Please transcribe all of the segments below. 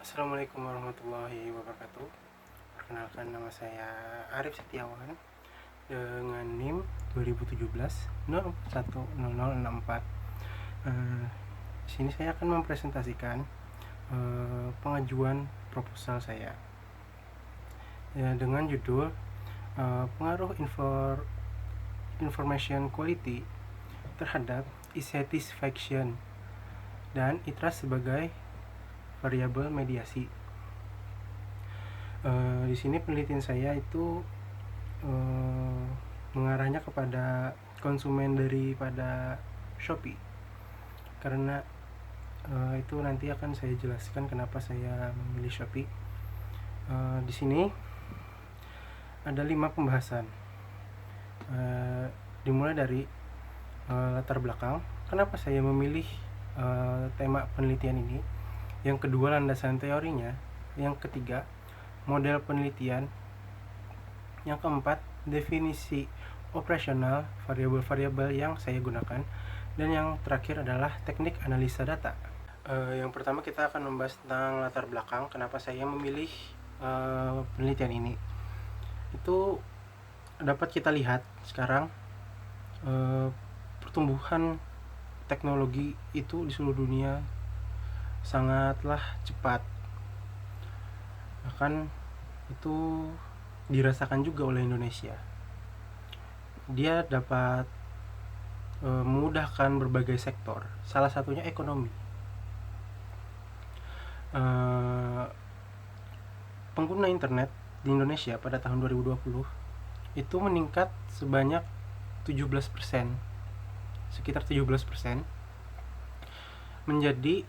Assalamualaikum warahmatullahi wabarakatuh. Perkenalkan, nama saya Arif Setiawan dengan NIM 2017 0410064. Di sini saya akan mempresentasikan pengajuan proposal saya dengan judul pengaruh information quality terhadap e-satisfaction dan e-trust sebagai variabel mediasi. Di sini penelitian saya itu mengarahnya kepada konsumen daripada Shopee, karena itu nanti akan saya jelaskan kenapa saya memilih Shopee. Di sini ada 5 pembahasan, dimulai dari latar belakang kenapa saya memilih tema penelitian ini, yang kedua landasan teorinya, yang ketiga model penelitian, yang keempat definisi operasional variabel-variabel yang saya gunakan, dan yang terakhir adalah teknik analisa data. Yang pertama kita akan membahas tentang latar belakang kenapa saya memilih penelitian ini. Itu dapat kita lihat sekarang pertumbuhan teknologi itu di seluruh dunia sangatlah cepat, bahkan itu dirasakan juga oleh Indonesia. Dia dapat memudahkan berbagai sektor, salah satunya ekonomi. Pengguna internet di Indonesia pada tahun 2020 itu meningkat sebanyak 17%, sekitar 17%, menjadi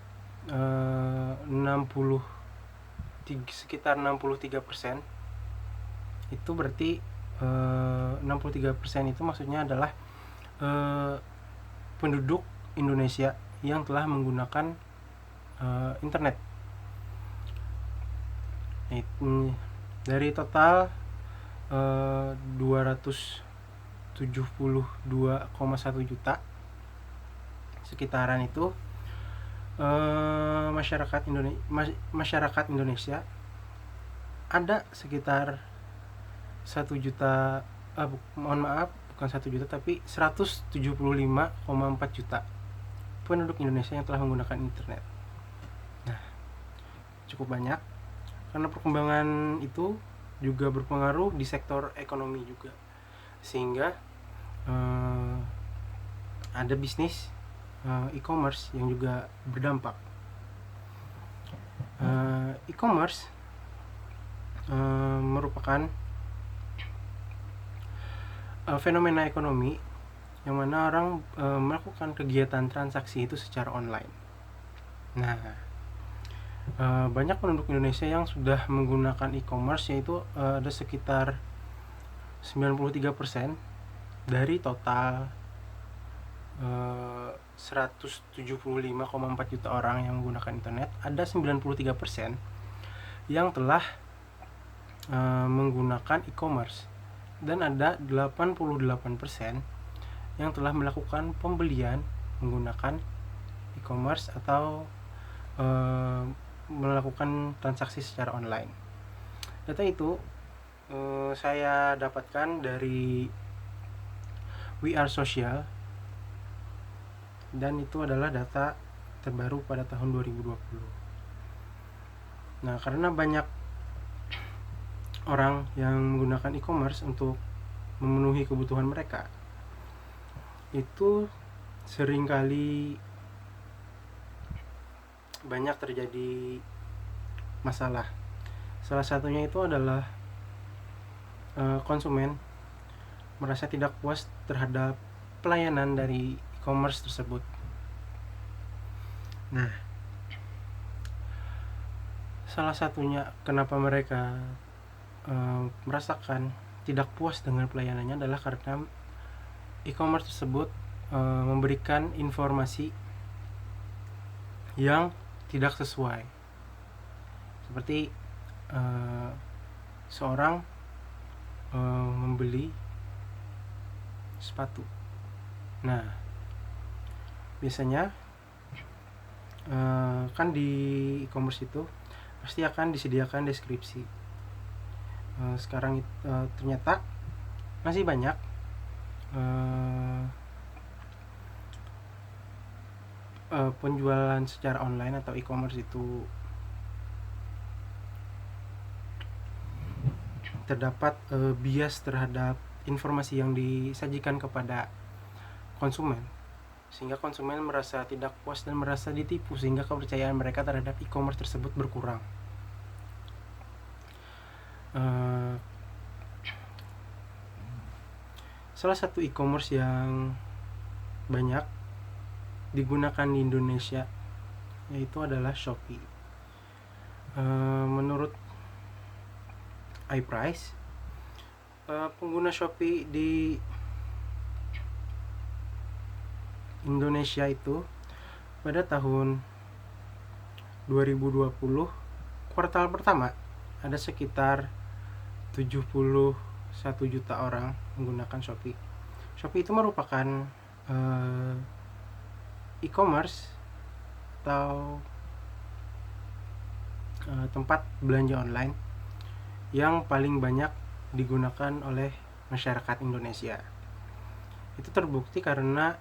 sekitar 63%. Itu berarti 63% itu maksudnya adalah penduduk Indonesia yang telah menggunakan internet. Dari total 272,1 juta sekitaran itu masyarakat Indonesia ada sekitar 1 juta, bukan 1 juta tapi 175,4 juta penduduk Indonesia yang telah menggunakan internet. Nah, cukup banyak, karena perkembangan itu juga berpengaruh di sektor ekonomi juga, sehingga ada bisnis e-commerce yang juga berdampak. E-commerce merupakan fenomena ekonomi yang mana orang melakukan kegiatan transaksi itu secara online. Nah, banyak penduduk Indonesia yang sudah menggunakan e-commerce, yaitu ada sekitar 93% dari total 175,4 juta orang yang menggunakan internet. Ada 93% yang telah menggunakan e-commerce, dan ada 88% yang telah melakukan pembelian menggunakan e-commerce atau melakukan transaksi secara online. Data itu saya dapatkan dari We Are Social, dan itu adalah data terbaru pada tahun 2020. Nah, karena banyak orang yang menggunakan e-commerce untuk memenuhi kebutuhan mereka, itu seringkali banyak terjadi masalah. Salah satunya itu adalah konsumen merasa tidak puas terhadap pelayanan dari e-commerce tersebut. Nah, salah satunya kenapa mereka merasakan tidak puas dengan pelayanannya adalah karena e-commerce tersebut memberikan informasi yang tidak sesuai. Seperti seorang membeli sepatu. Nah, biasanya kan di e-commerce itu pasti akan disediakan deskripsi. Sekarang ternyata masih banyak penjualan secara online atau e-commerce itu terdapat bias terhadap informasi yang disajikan kepada konsumen, sehingga konsumen merasa tidak puas dan merasa ditipu, sehingga kepercayaan mereka terhadap e-commerce tersebut berkurang. Salah satu e-commerce yang banyak digunakan di Indonesia yaitu adalah Shopee. Menurut iPrice, pengguna Shopee di Indonesia itu pada tahun 2020 kuartal pertama ada sekitar 71 juta orang menggunakan Shopee. Shopee itu merupakan e-commerce atau tempat belanja online yang paling banyak digunakan oleh masyarakat Indonesia. Itu terbukti karena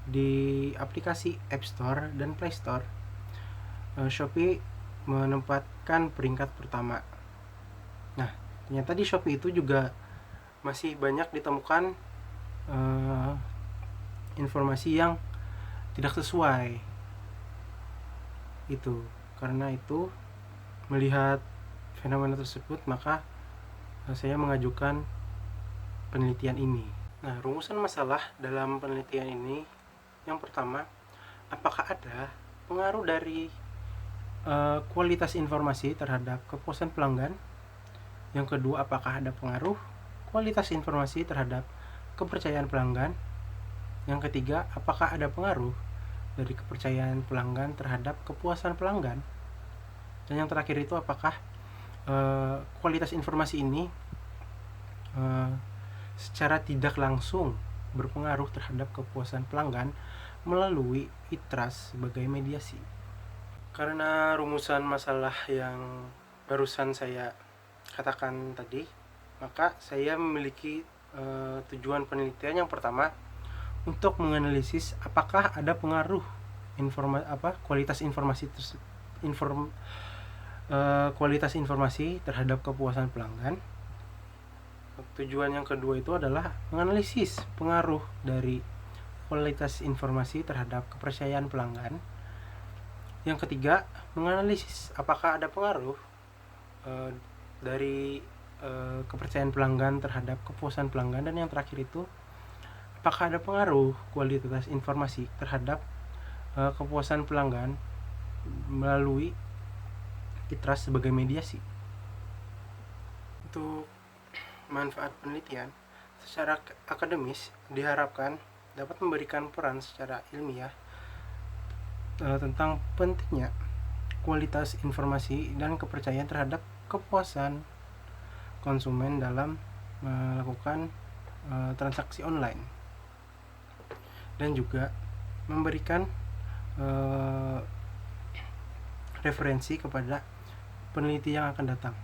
di aplikasi App Store dan Play Store, Shopee menempatkan peringkat pertama. Nah, ternyata di Shopee itu juga masih banyak ditemukan informasi yang tidak sesuai. Itu karena itu, melihat fenomena tersebut, maka saya mengajukan penelitian ini. Nah, rumusan masalah dalam penelitian ini, yang pertama, apakah ada pengaruh dari kualitas informasi terhadap kepuasan pelanggan? Yang kedua, apakah ada pengaruh kualitas informasi terhadap kepercayaan pelanggan? Yang ketiga, apakah ada pengaruh dari kepercayaan pelanggan terhadap kepuasan pelanggan? Dan yang terakhir itu, apakah kualitas informasi ini secara tidak langsung berpengaruh terhadap kepuasan pelanggan melalui e-trust sebagai mediasi. Karena rumusan masalah yang barusan saya katakan tadi, maka saya memiliki tujuan penelitian. Yang pertama, untuk menganalisis apakah ada pengaruh kualitas informasi terhadap kepuasan pelanggan. Tujuan yang kedua itu adalah menganalisis pengaruh dari kualitas informasi terhadap kepercayaan pelanggan. Yang ketiga, menganalisis apakah ada pengaruh dari kepercayaan pelanggan terhadap kepuasan pelanggan. Dan yang terakhir itu, apakah ada pengaruh kualitas informasi terhadap kepuasan pelanggan melalui e-trust sebagai mediasi. Untuk manfaat penelitian secara akademis diharapkan dapat memberikan peran secara ilmiah tentang pentingnya kualitas informasi dan kepercayaan terhadap kepuasan konsumen dalam melakukan transaksi online, dan juga memberikan referensi kepada peneliti yang akan datang.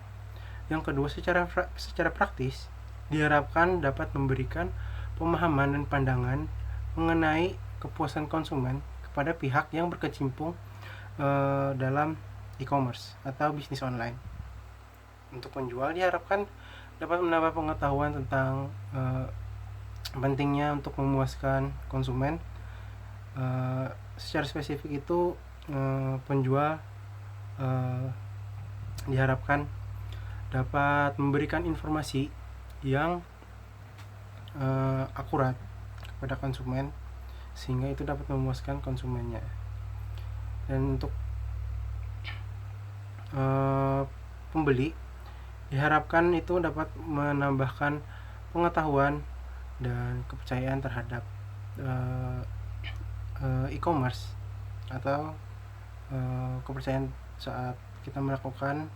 Yang kedua, secara praktis diharapkan dapat memberikan pemahaman dan pandangan mengenai kepuasan konsumen kepada pihak yang berkecimpung dalam e-commerce atau bisnis online. Untuk penjual diharapkan dapat menambah pengetahuan tentang pentingnya untuk memuaskan konsumen. Secara spesifik itu, penjual diharapkan dapat memberikan informasi yang akurat kepada konsumen, sehingga itu dapat memuaskan konsumennya. Dan untuk pembeli diharapkan itu dapat menambahkan pengetahuan dan kepercayaan terhadap e-commerce atau kepercayaan saat kita melakukan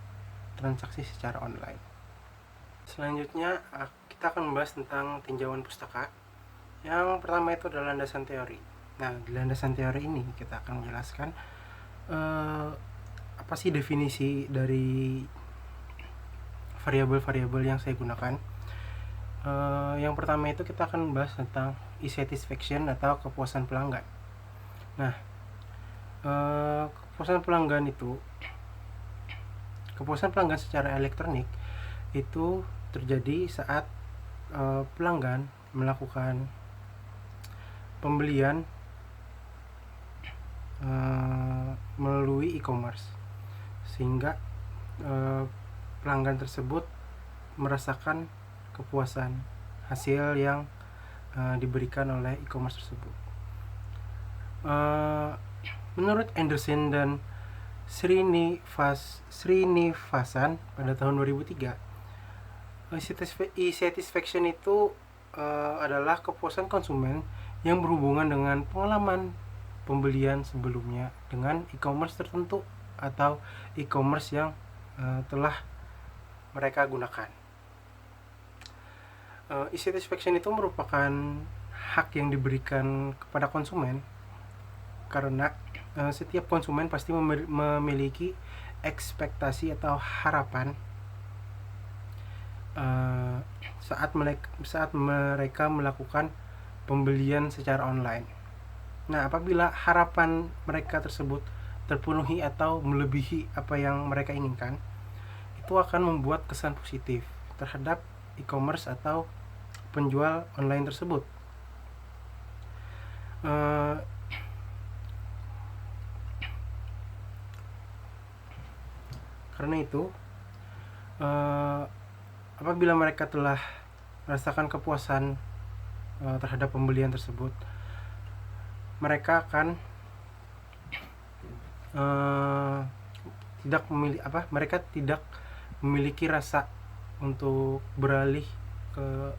transaksi secara online. Selanjutnya kita akan membahas tentang tinjauan pustaka. Yang pertama itu adalah landasan teori. Nah, di landasan teori ini kita akan menjelaskan apa apa sih definisi dari variabel-variabel yang saya gunakan. Yang pertama itu kita akan bahas tentang e-satisfaction atau kepuasan pelanggan. Nah, kepuasan pelanggan secara elektronik itu terjadi saat pelanggan melakukan pembelian melalui e-commerce, sehingga pelanggan tersebut merasakan kepuasan hasil yang diberikan oleh e-commerce tersebut. Menurut Anderson dan Srinivasan pada tahun 2003, e-satisfaction itu adalah kepuasan konsumen yang berhubungan dengan pengalaman pembelian sebelumnya dengan e-commerce tertentu atau e-commerce yang telah mereka gunakan. E-satisfaction itu merupakan hak yang diberikan kepada konsumen karena setiap konsumen pasti memiliki ekspektasi atau harapan saat mereka melakukan pembelian secara online. Nah, apabila harapan mereka tersebut terpenuhi atau melebihi apa yang mereka inginkan, itu akan membuat kesan positif terhadap e-commerce atau penjual online tersebut. Karena itu, apabila mereka telah merasakan kepuasan terhadap pembelian tersebut, mereka akan tidak memiliki rasa untuk beralih ke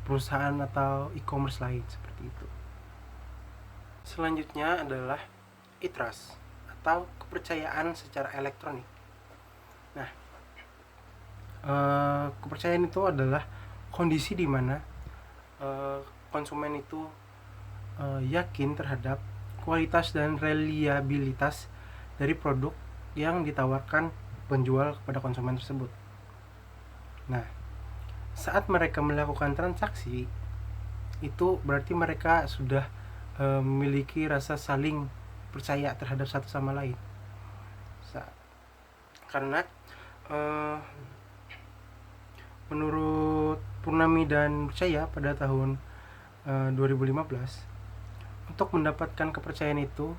perusahaan atau e-commerce lain seperti itu. Selanjutnya adalah e-trust atau kepercayaan secara elektronik. Nah, kepercayaan itu adalah kondisi di mana konsumen itu yakin terhadap kualitas dan reliabilitas dari produk yang ditawarkan penjual kepada konsumen tersebut. Nah, saat mereka melakukan transaksi, itu berarti mereka sudah memiliki rasa saling percaya terhadap satu sama lain. Karena menurut Purnami dan Percaya pada tahun 2015, untuk mendapatkan kepercayaan itu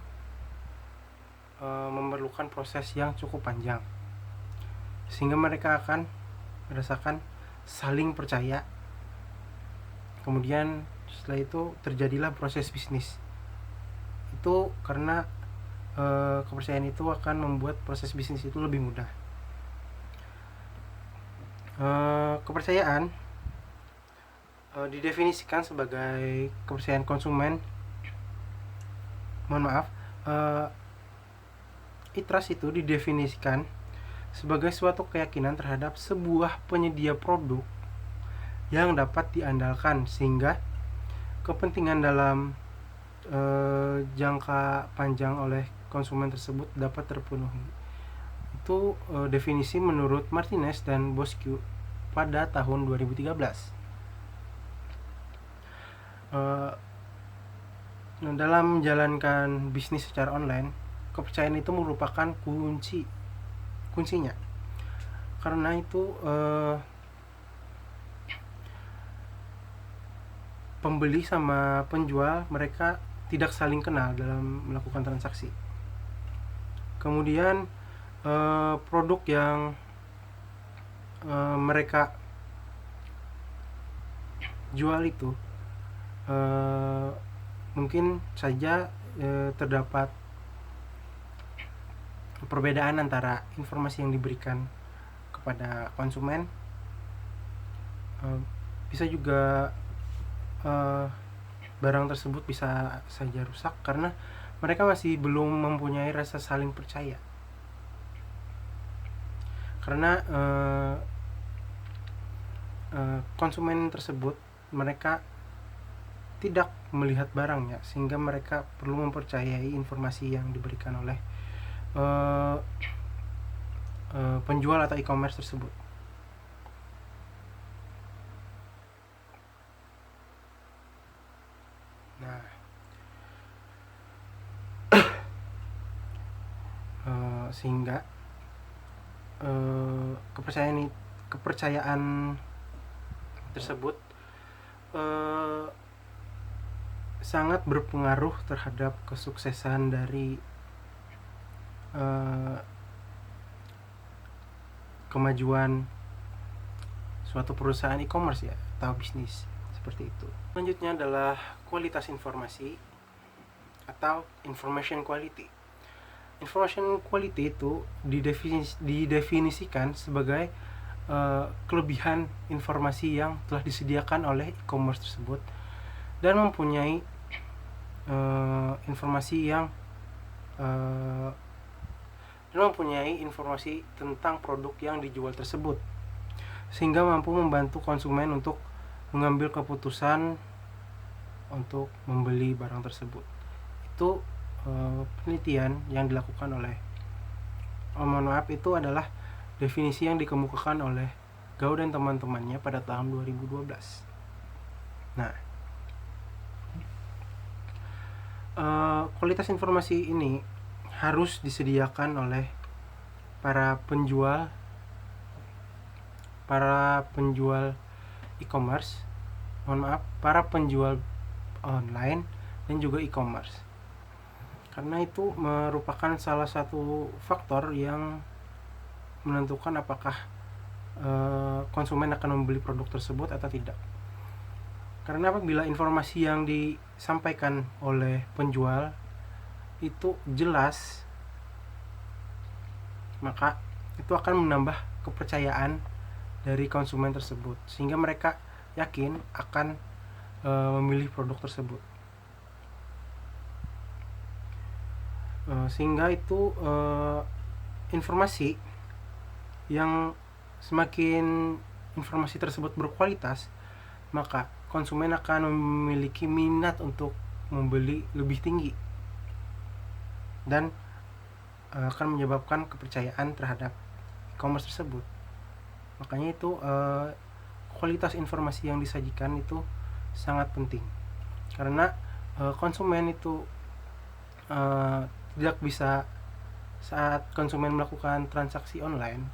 memerlukan proses yang cukup panjang, sehingga mereka akan merasakan saling percaya. Kemudian setelah itu terjadilah proses bisnis. Itu karena kepercayaan itu akan membuat proses bisnis itu lebih mudah. Kepercayaan didefinisikan sebagai kepercayaan konsumen. E-trust itu didefinisikan sebagai suatu keyakinan terhadap sebuah penyedia produk yang dapat diandalkan sehingga kepentingan dalam jangka panjang oleh konsumen tersebut dapat terpenuhi. Itu definisi menurut Martinez dan Bosque pada tahun 2013. Dalam menjalankan bisnis secara online, kepercayaan itu merupakan kuncinya. Karena itu pembeli sama penjual mereka tidak saling kenal dalam melakukan transaksi. Kemudian produk yang mereka jual itu mungkin saja terdapat perbedaan antara informasi yang diberikan kepada konsumen. Bisa juga barang tersebut bisa saja rusak karena mereka masih belum mempunyai rasa saling percaya. Karena konsumen tersebut mereka tidak melihat barangnya, sehingga mereka perlu mempercayai informasi yang diberikan oleh penjual atau e-commerce tersebut. Nah, sehingga kepercayaan tersebut sangat berpengaruh terhadap kesuksesan dari kemajuan suatu perusahaan e-commerce ya, atau bisnis seperti itu. Selanjutnya adalah kualitas informasi atau information quality. Information quality itu didefinisikan sebagai kelebihan informasi yang telah disediakan oleh e-commerce tersebut dan mempunyai informasi tentang produk yang dijual tersebut, sehingga mampu membantu konsumen untuk mengambil keputusan untuk membeli barang tersebut. Itu penelitian yang dilakukan oleh itu adalah definisi yang dikemukakan oleh Gao dan teman-temannya pada tahun 2012. Nah, kualitas informasi ini harus disediakan oleh para penjual e-commerce, para penjual online dan juga e-commerce, karena itu merupakan salah satu faktor yang menentukan apakah konsumen akan membeli produk tersebut atau tidak. Karena apabila informasi yang disampaikan oleh penjual itu jelas, maka itu akan menambah kepercayaan dari konsumen tersebut, sehingga mereka yakin akan memilih produk tersebut. Sehingga itu informasi yang semakin informasi tersebut berkualitas, maka konsumen akan memiliki minat untuk membeli lebih tinggi dan akan menyebabkan kepercayaan terhadap e-commerce tersebut. Makanya itu kualitas informasi yang disajikan itu sangat penting, karena konsumen itu tidak bisa, saat konsumen melakukan transaksi online,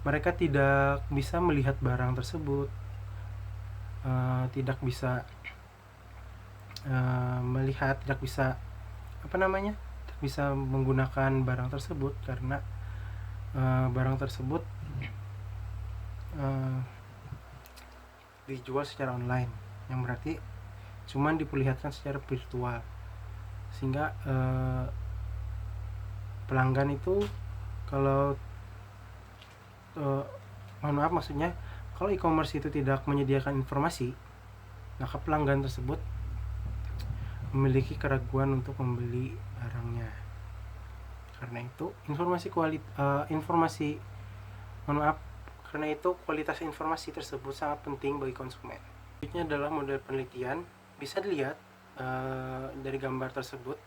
mereka tidak bisa melihat barang tersebut, tidak bisa menggunakan barang tersebut, karena barang tersebut dijual secara online, yang berarti cuman diperlihatkan secara virtual, sehingga pelanggan itu kalau kalau e-commerce itu tidak menyediakan informasi, maka pelanggan tersebut memiliki keraguan untuk membeli barangnya. Karena itu kualitas informasi tersebut sangat penting bagi konsumen. Selanjutnya adalah model penelitian. Bisa dilihat dari gambar tersebut,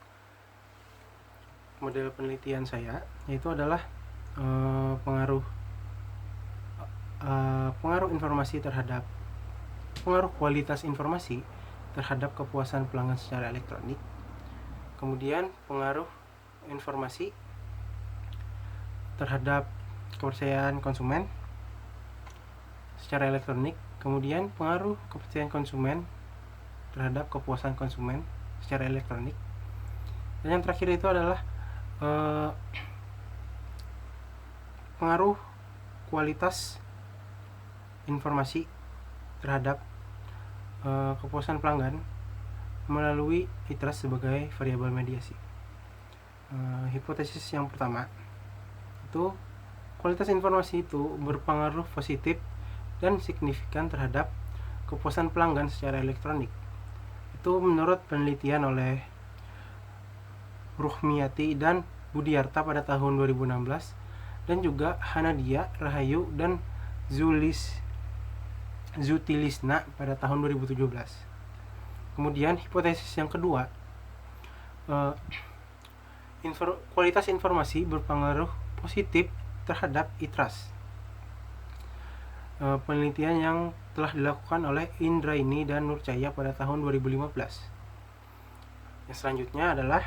model penelitian saya yaitu adalah pengaruh kualitas informasi terhadap kepuasan pelanggan secara elektronik, kemudian pengaruh informasi terhadap kepercayaan konsumen secara elektronik, kemudian pengaruh kepercayaan konsumen terhadap kepuasan konsumen secara elektronik, dan yang terakhir itu adalah pengaruh kualitas informasi terhadap kepuasan pelanggan melalui iteras sebagai variabel mediasi. Hipotesis yang pertama itu kualitas informasi itu berpengaruh positif dan signifikan terhadap kepuasan pelanggan secara elektronik. Itu menurut penelitian oleh Ruhmiyati dan Budiarta pada tahun 2016, dan juga Hanadia, Rahayu, dan Zutilisna pada tahun 2017. Kemudian hipotesis yang kedua, kualitas informasi berpengaruh positif terhadap ITRAS. Penelitian yang telah dilakukan oleh Indraini dan Nurcaya pada tahun 2015. Yang selanjutnya adalah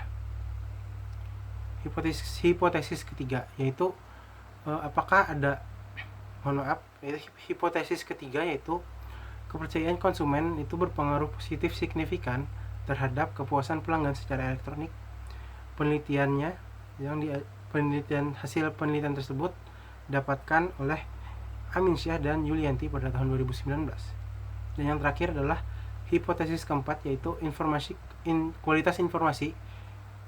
hipotesis ketiga, yaitu apakah ada hipotesis ketiga yaitu kepercayaan konsumen itu berpengaruh positif signifikan terhadap kepuasan pelanggan secara elektronik. Hasil penelitian tersebut didapatkan oleh Aminsyah dan Yulianti pada tahun 2019. Dan yang terakhir adalah hipotesis keempat, yaitu kualitas informasi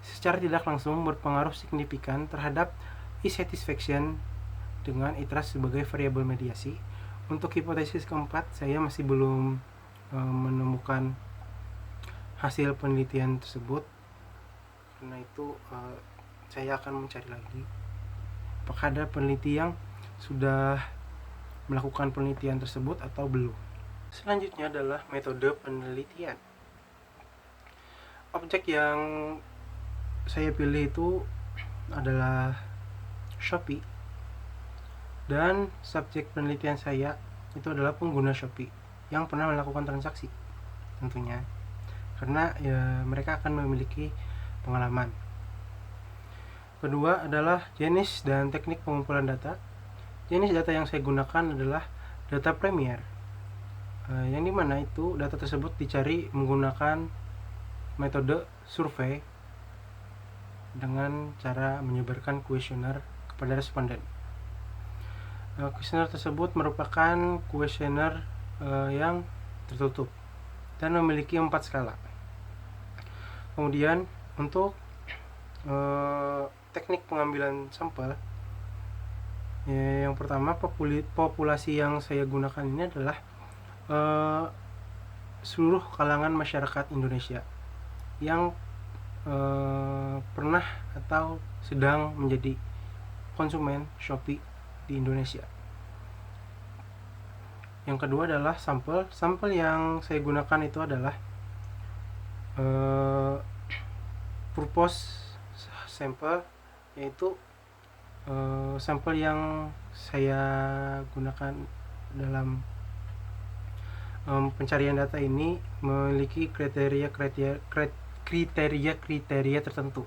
secara tidak langsung berpengaruh signifikan terhadap e-satisfaction dengan ITRAS sebagai variabel mediasi. Untuk hipotesis keempat saya masih belum menemukan hasil penelitian tersebut, karena itu saya akan mencari lagi apakah ada peneliti yang sudah melakukan penelitian tersebut atau belum. Selanjutnya adalah metode penelitian. Objek yang saya pilih itu adalah Shopee, dan subjek penelitian saya itu adalah pengguna Shopee yang pernah melakukan transaksi, tentunya karena mereka akan memiliki pengalaman. Kedua adalah jenis dan teknik pengumpulan data. Jenis data yang saya gunakan adalah data Premier, yang dimana itu data tersebut dicari menggunakan metode survei dengan cara menyebarkan kuesioner kepada responden. Kuesioner tersebut merupakan kuesioner yang tertutup dan memiliki 4 skala. Kemudian untuk teknik pengambilan sampel, yang pertama, populasi yang saya gunakan ini adalah seluruh kalangan masyarakat Indonesia yang pernah atau sedang menjadi konsumen Shopee di Indonesia. Yang kedua adalah sampel yang saya gunakan itu adalah purpose sampel, yaitu sampel yang saya gunakan dalam pencarian data ini memiliki kriteria tertentu.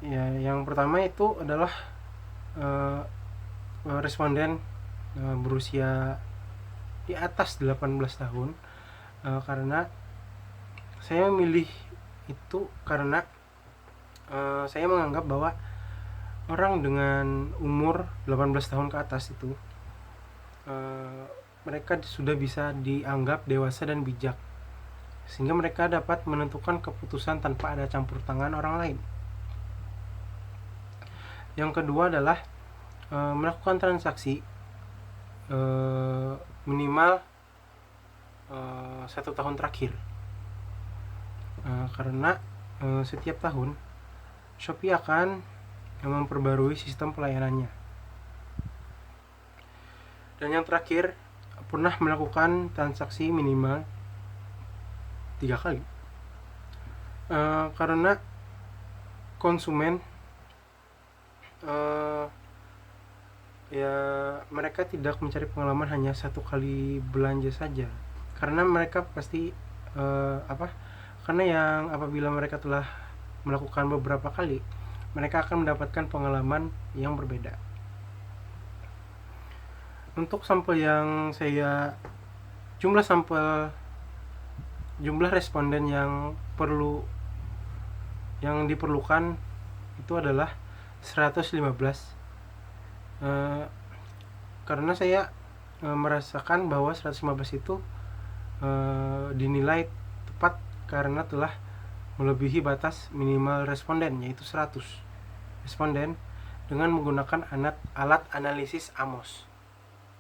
Ya, yang pertama itu adalah responden berusia di atas 18 tahun, karena saya memilih itu karena saya menganggap bahwa orang dengan umur 18 tahun ke atas itu mereka sudah bisa dianggap dewasa dan bijak, sehingga mereka dapat menentukan keputusan tanpa ada campur tangan orang lain. Yang kedua adalah melakukan transaksi minimal 1 tahun terakhir, karena setiap tahun Shopee akan memperbarui sistem pelayanannya. Dan yang terakhir, pernah melakukan transaksi minimal 3 kali, karena konsumen mereka tidak mencari pengalaman hanya 1 kali belanja saja, karena mereka pasti karena yang apabila mereka telah melakukan beberapa kali, mereka akan mendapatkan pengalaman yang berbeda. Untuk sampel yang jumlah responden yang diperlukan itu adalah 115, karena saya merasakan bahwa 115 itu dinilai tepat karena telah melebihi batas minimal responden, yaitu 100 responden dengan menggunakan alat analisis AMOS.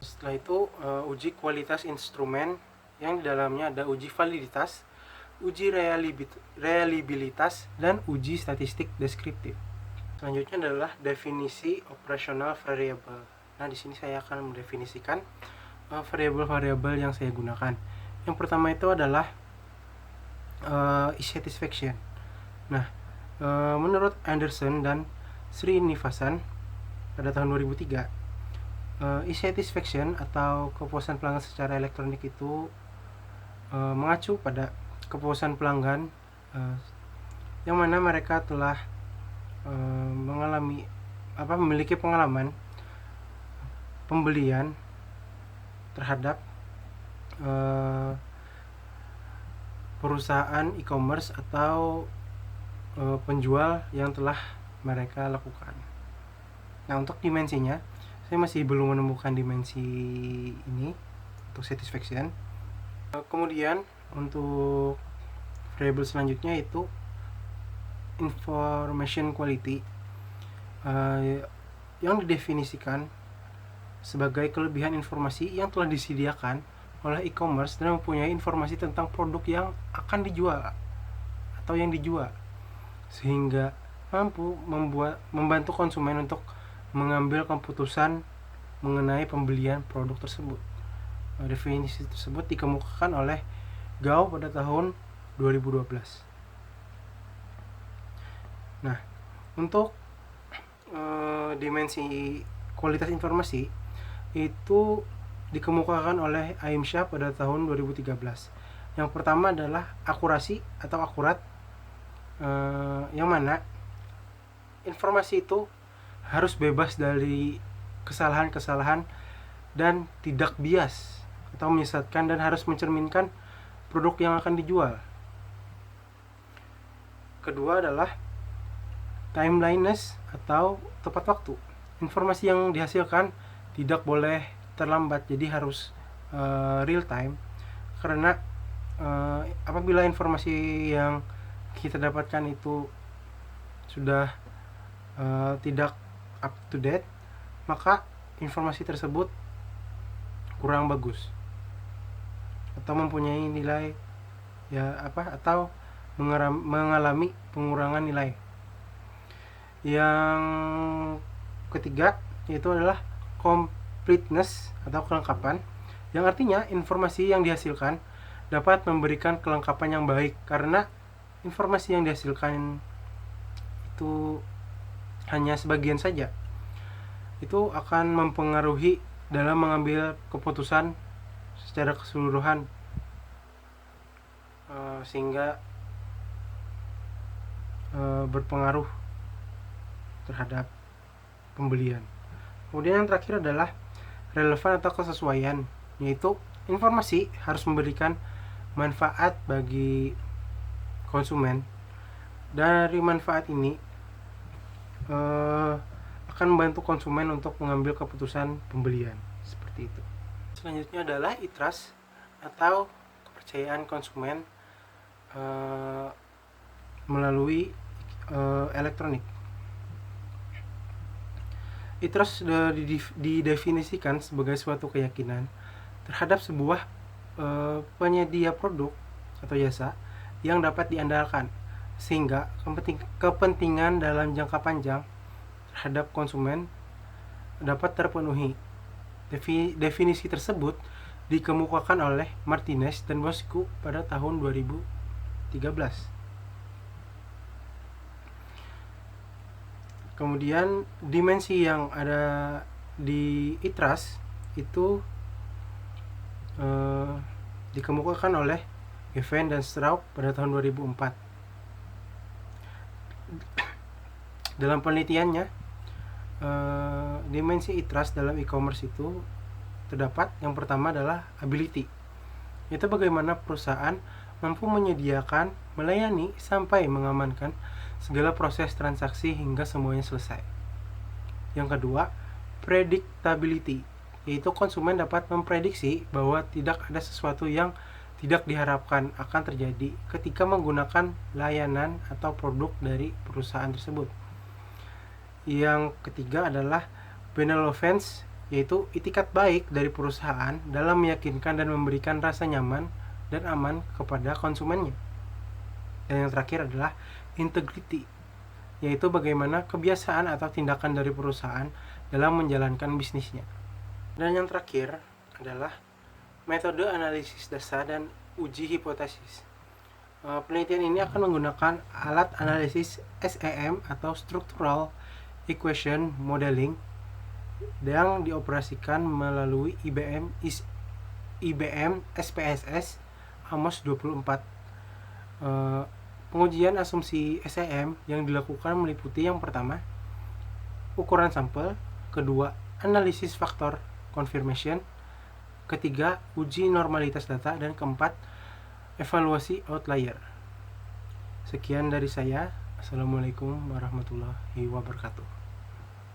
Setelah itu uji kualitas instrumen, yang di dalamnya ada uji validitas, uji reliabilitas, dan uji statistik deskriptif. Selanjutnya adalah definisi operasional variable. Nah, di sini saya akan mendefinisikan variabel-variabel yang saya gunakan. Yang pertama itu adalah e-satisfaction. Nah, menurut Anderson dan Srinivasan, pada tahun 2003, e-satisfaction atau kepuasan pelanggan secara elektronik itu mengacu pada kepuasan pelanggan yang mana mereka telah memiliki pengalaman pembelian terhadap perusahaan e-commerce atau penjual yang telah mereka lakukan. Nah, untuk dimensinya saya masih belum menemukan dimensi ini untuk satisfaction. Kemudian untuk variable selanjutnya itu information quality, yang didefinisikan sebagai kelebihan informasi yang telah disediakan oleh e-commerce dan mempunyai informasi tentang produk yang akan dijual atau yang dijual, sehingga mampu membantu konsumen untuk mengambil keputusan mengenai pembelian produk tersebut. Definisi tersebut dikemukakan oleh Gao pada tahun 2012. Nah, untuk dimensi kualitas informasi itu dikemukakan oleh Aimsyah pada tahun 2013. Yang pertama adalah akurasi atau akurat, yang mana informasi itu harus bebas dari kesalahan-kesalahan dan tidak bias atau menyesatkan, dan harus mencerminkan produk yang akan dijual. Kedua adalah timeliness atau tepat waktu. Informasi yang dihasilkan tidak boleh terlambat, jadi harus real time, karena apabila informasi yang kita dapatkan itu sudah tidak up to date, maka informasi tersebut kurang bagus atau mempunyai nilai atau mengalami pengurangan nilai. Yang ketiga yaitu adalah completeness atau kelengkapan, yang artinya informasi yang dihasilkan dapat memberikan kelengkapan yang baik, karena informasi yang dihasilkan itu hanya sebagian saja, itu akan mempengaruhi dalam mengambil keputusan secara keseluruhan, sehingga berpengaruh terhadap pembelian. Kemudian yang terakhir adalah relevan atau kesesuaian, yaitu informasi harus memberikan manfaat bagi konsumen. Dari manfaat ini akan membantu konsumen untuk mengambil keputusan pembelian, seperti itu. Selanjutnya adalah e-trust atau kepercayaan konsumen melalui elektronik. E-trust didefinisikan sebagai suatu keyakinan terhadap sebuah penyedia produk atau jasa yang dapat diandalkan, sehingga kepentingan dalam jangka panjang terhadap konsumen dapat terpenuhi. Definisi tersebut dikemukakan oleh Martinez dan Bosco pada tahun 2013. Kemudian dimensi yang ada di e-trust itu dikemukakan oleh Geffen dan Straub pada tahun 2004. Dalam penelitiannya, dimensi e-trust dalam e-commerce itu terdapat, yang pertama adalah ability, yaitu bagaimana perusahaan mampu menyediakan, melayani, sampai mengamankan segala proses transaksi hingga semuanya selesai. Yang kedua, predictability, yaitu konsumen dapat memprediksi bahwa tidak ada sesuatu yang tidak diharapkan akan terjadi ketika menggunakan layanan atau produk dari perusahaan tersebut. Yang ketiga adalah benevolence, yaitu itikat baik dari perusahaan dalam meyakinkan dan memberikan rasa nyaman dan aman kepada konsumennya. Dan yang terakhir adalah integrity, yaitu bagaimana kebiasaan atau tindakan dari perusahaan dalam menjalankan bisnisnya. Dan yang terakhir adalah metode analisis dasar dan uji hipotesis. Penelitian ini akan menggunakan alat analisis SEM atau Structural Equation Modeling yang dioperasikan melalui IBM SPSS AMOS 24. Pengujian asumsi SEM yang dilakukan meliputi yang pertama, ukuran sampel, kedua, analisis faktor confirmation, ketiga, uji normalitas data, dan keempat, evaluasi outlier. Sekian dari saya. Assalamualaikum warahmatullahi wabarakatuh.